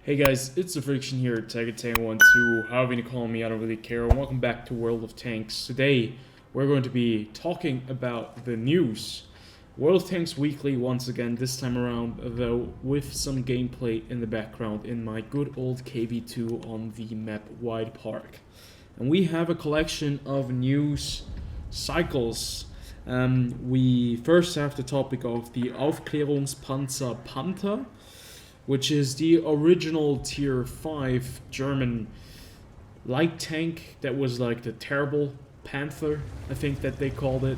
Hey guys, it's the Friction here, Tag12, however you call me, I don't really care, and welcome back to World of Tanks. Today, we're going to be talking about the news. World of Tanks Weekly once again, this time around, though, with some gameplay in the background in my good old KB2 on the map Wide Park. And we have a collection of news cycles. We first have the topic of the Aufklärungspanzer Panther, which is the original tier 5 German light tank that was like the terrible Panther, I think that they called it.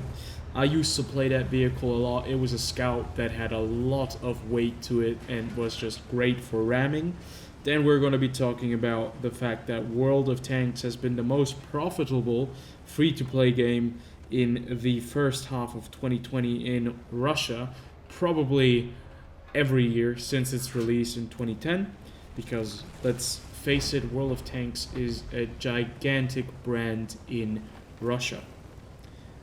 I used to play that vehicle a lot. It was a scout that had a lot of weight to it and was just great for ramming. Then we're going to be talking about the fact that World of Tanks has been the most profitable free-to-play game in the first half of 2020 in Russia, probably every year since its release in 2010, because let's face it, World of Tanks is a gigantic brand in Russia.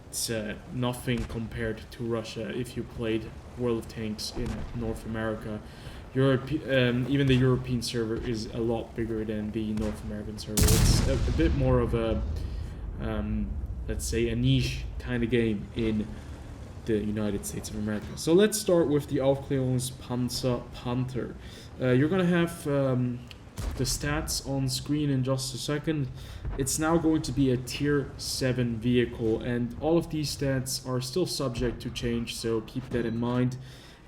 It's nothing compared to Russia if you played World of Tanks in North America. Even the European server is a lot bigger than the North American server. It's a bit more of a, let's say, a niche kind of game in the United States of America. So let's start with the Aufklärungspanzer Panther. You're gonna have the stats on screen in just a second. It's now going to be a tier 7 vehicle, and all of these stats are still subject to change, so keep that in mind.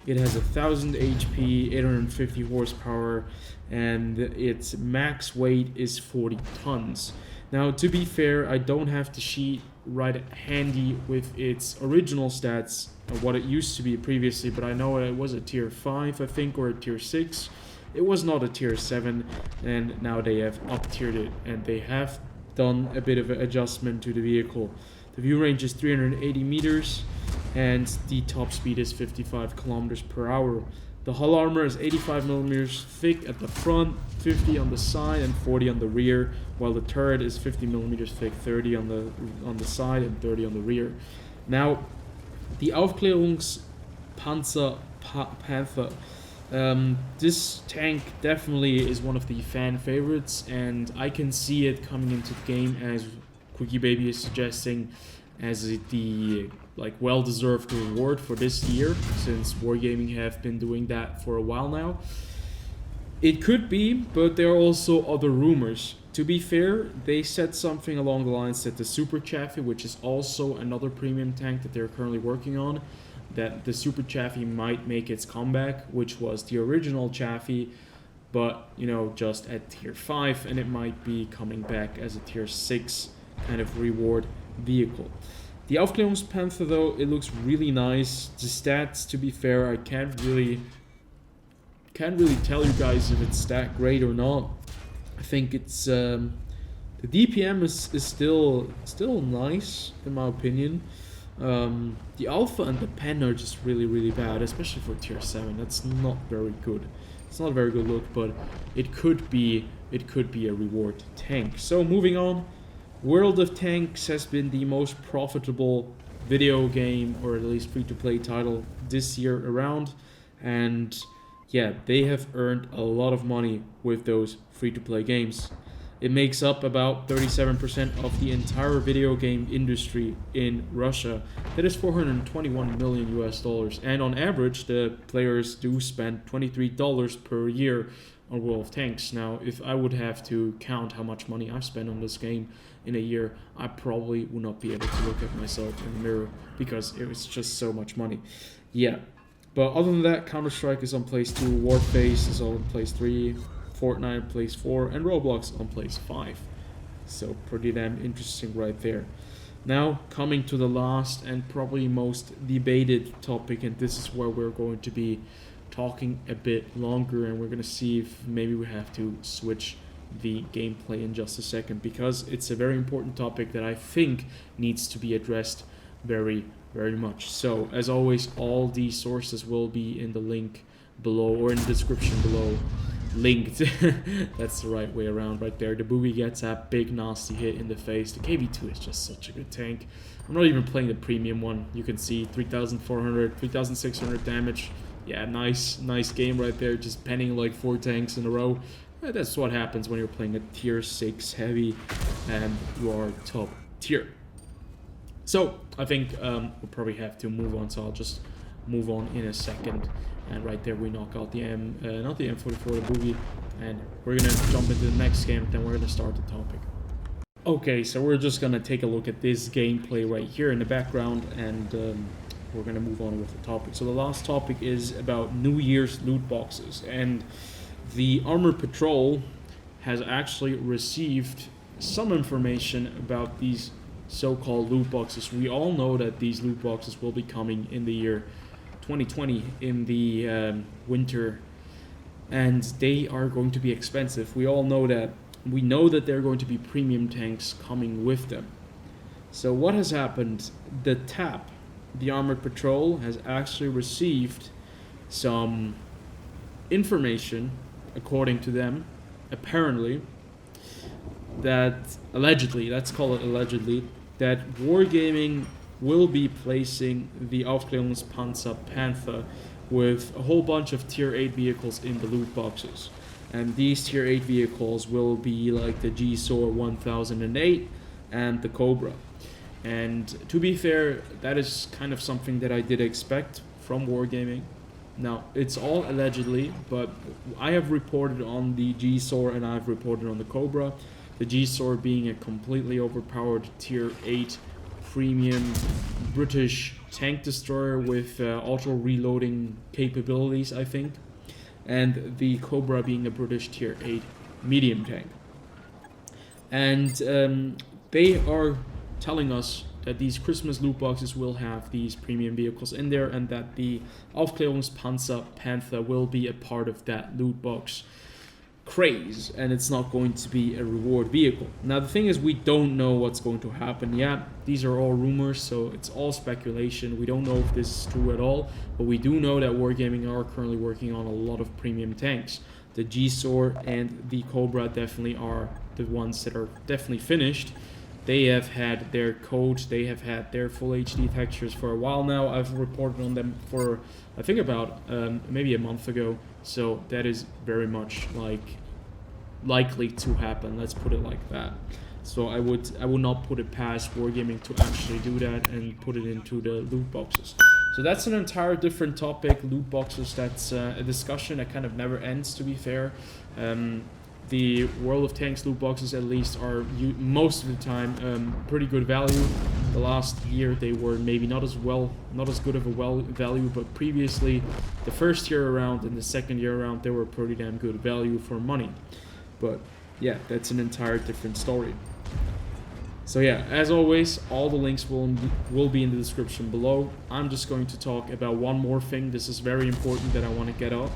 It has 1000 HP, 850 horsepower, and its max weight is 40 tons. Now, to be fair, I don't have the sheet right handy with its original stats, what it used to be previously, but I know it was a tier 5, I think, or a tier 6. It was not a tier 7, and now they have up-tiered it, and they have done a bit of an adjustment to the vehicle. The view range is 380 meters, and the top speed is 55 kilometers per hour. The hull armor is 85 millimeters thick at the front, 50 on the side, and 40 on the rear, while the turret is 50 millimeters thick, 30 on the side, and 30 on the rear. Now, the Aufklärungspanzer Panther. This tank definitely is one of the fan favorites, and I can see it coming into the game, as Quickie Baby is suggesting, as the well-deserved reward for this year, since Wargaming have been doing that for a while now. It could be, but there are also other rumors. To be fair, they said something along the lines that the Super Chaffee, which is also another premium tank that they're currently working on, that the Super Chaffee might make its comeback, which was the original Chaffee, but, you know, just at tier 5, and it might be coming back as a tier 6 kind of reward vehicle. The Aufklärungspanther, though, it looks really nice. The stats, to be fair, I can't really tell you guys if it's that great or not. I think it's the DPM is still nice in my opinion. The Alpha and the Pen are just really bad, especially for tier 7. That's not very good. It's not a very good look, but it could be a reward tank. So moving on. World of Tanks has been the most profitable video game, or at least free-to-play title, this year around, and yeah, they have earned a lot of money with those free-to-play games. It makes up about 37% of the entire video game industry in Russia. That is $421 million US, and on average, the players do spend $23 per year on World of Tanks. Now, if I would have to count how much money I've spent on this game in a year, I probably would not be able to look at myself in the mirror, because it was just so much money. Yeah, but other than that, Counter-Strike is on place 2, Warface is on place 3, Fortnite place 4, and Roblox on place 5. So pretty damn interesting right there. Now, coming to the last and probably most debated topic, and this is where we're going to be talking a bit longer, and we're going to see if maybe we have to switch the gameplay in just a second, because it's a very important topic that I think needs to be addressed very much. So as always, all these sources will be in the link below, or in the description below, linked. That's the right way around right there. The Boogie gets a big nasty hit in the face. The KB2 is just such a good tank. I'm not even playing the premium one. You can see 3,400, 3,600 damage. Yeah, nice game right there, just penning like 4 tanks in a row. That's what happens when you're playing a tier 6 heavy and you are top tier. So I think we'll probably have to move on, so I'll just move on in a second. And right there we knock out the not the M44, the Boogie, and we're gonna jump into the next game, then we're gonna start the topic. Okay, so we're just gonna take a look at this gameplay right here in the background, and we're gonna move on with the topic. So the last topic is about New Year's loot boxes, and the Armored Patrol has actually received some information about these so-called loot boxes. We all know that these loot boxes will be coming in the year 2020 in the winter, and they are going to be expensive. We all know that. We know that there are going to be premium tanks coming with them. So what has happened? The TAP, the Armored Patrol, has actually received some information, according to them, apparently, that allegedly, let's call it allegedly, that Wargaming will be placing the Aufklärungspanzer Panther with a whole bunch of tier 8 vehicles in the loot boxes. And these tier 8 vehicles will be like the GSOR 1008 and the Cobra. And to be fair, that is kind of something that I did expect from Wargaming. Now, it's all allegedly, but I have reported on the GSOR and I've reported on the Cobra. The GSOR being a completely overpowered tier 8 premium British tank destroyer with auto-reloading capabilities, I think. And the Cobra being a British tier 8 medium tank. And they are telling us that these Christmas loot boxes will have these premium vehicles in there, and that the Aufklärungspanzer Panther will be a part of that loot box craze, and it's not going to be a reward vehicle. Now the thing is, we don't know what's going to happen. Yeah, these are all rumors, so it's all speculation. We don't know if this is true at all, but we do know that Wargaming are currently working on a lot of premium tanks. The GSOR and the Cobra definitely are the ones that are definitely finished. They have had their code, they have had their full HD textures for a while now. I've reported on them for, I think, about maybe a month ago. So that is very much likely to happen. Let's put it like that. So I would not put it past Wargaming to actually do that and put it into the loot boxes. So that's an entire different topic. Loot boxes. That's a discussion that kind of never ends. To be fair. The World of Tanks loot boxes, at least, are most of the time pretty good value. The last year they were maybe not as good of a value, but previously, the first year around and the second year around, they were pretty damn good value for money. But yeah, that's an entire different story. So yeah, as always, all the links will be in the description below. I'm just going to talk about one more thing. This is very important that I want to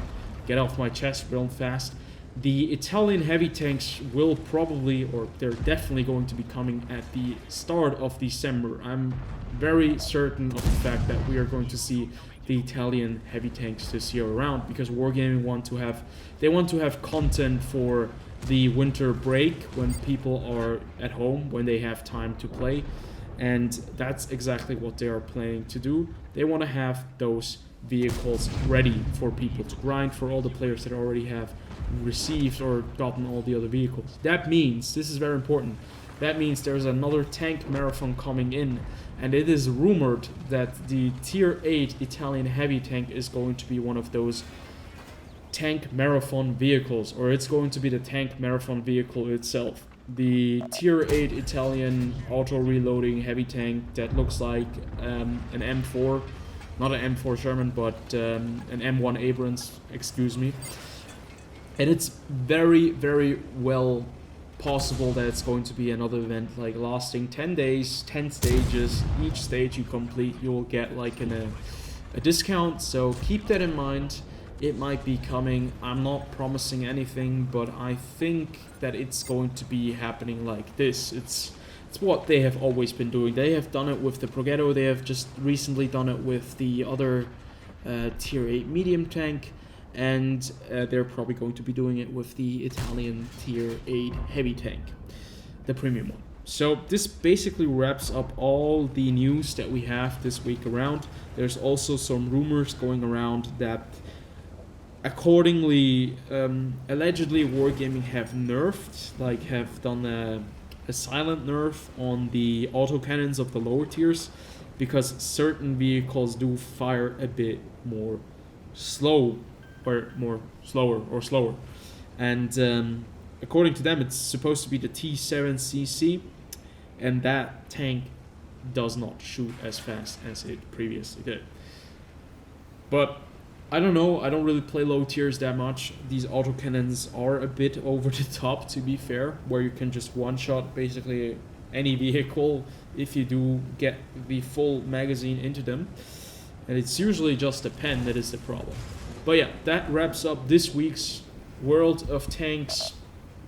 get off my chest real fast. The Italian heavy tanks will probably, or they're definitely going to be coming at the start of December. I'm very certain of the fact that we are going to see the Italian heavy tanks this year around, because Wargaming want to have content for the winter break when people are at home, when they have time to play, and that's exactly what they are planning to do. They want to have those vehicles ready for people to grind, for all the players that already have received or gotten all the other vehicles. That means, this is very important, that means there's another tank marathon coming in, and it is rumored that the tier 8 Italian heavy tank is going to be one of those tank marathon vehicles, or it's going to be the tank marathon vehicle itself. The tier 8 Italian auto-reloading heavy tank that looks like an M4, not an M4 Sherman, but an M1 Abrams, excuse me. And it's very, very well possible that it's going to be another event like lasting 10 days, 10 stages. Each stage you complete, you will get like a discount. So keep that in mind. It might be coming. I'm not promising anything, but I think that it's going to be happening like this. It's what they have always been doing. They have done it with the Progetto. They have just recently done it with the other tier 8 medium tank. And they're probably going to be doing it with the Italian tier 8 heavy tank, the premium one. So this basically wraps up all the news that we have this week around. There's also some rumors going around that accordingly, allegedly Wargaming have nerfed, like have done a silent nerf on the autocannons of the lower tiers, because certain vehicles do fire a bit more slower, and according to them it's supposed to be the T7cc, and that tank does not shoot as fast as it previously did. But I don't know, I don't really play low tiers that much. These autocannons are a bit over the top, to be fair, where you can just one-shot basically any vehicle if you do get the full magazine into them. And it's usually just the pen that is the problem. But yeah, that wraps up this week's World of Tanks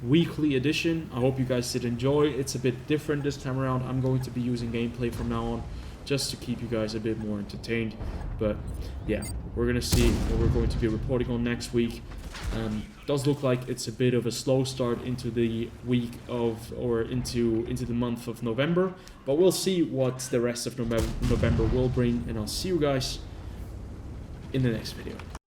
weekly edition. I hope you guys did enjoy. It's a bit different this time around. I'm going to be using gameplay from now on, just to keep you guys a bit more entertained. But yeah, we're gonna see what we're going to be reporting on next week. Does look like it's a bit of a slow start into the week of, or into the month of November, but we'll see what the rest of November will bring, and I'll see you guys in the next video.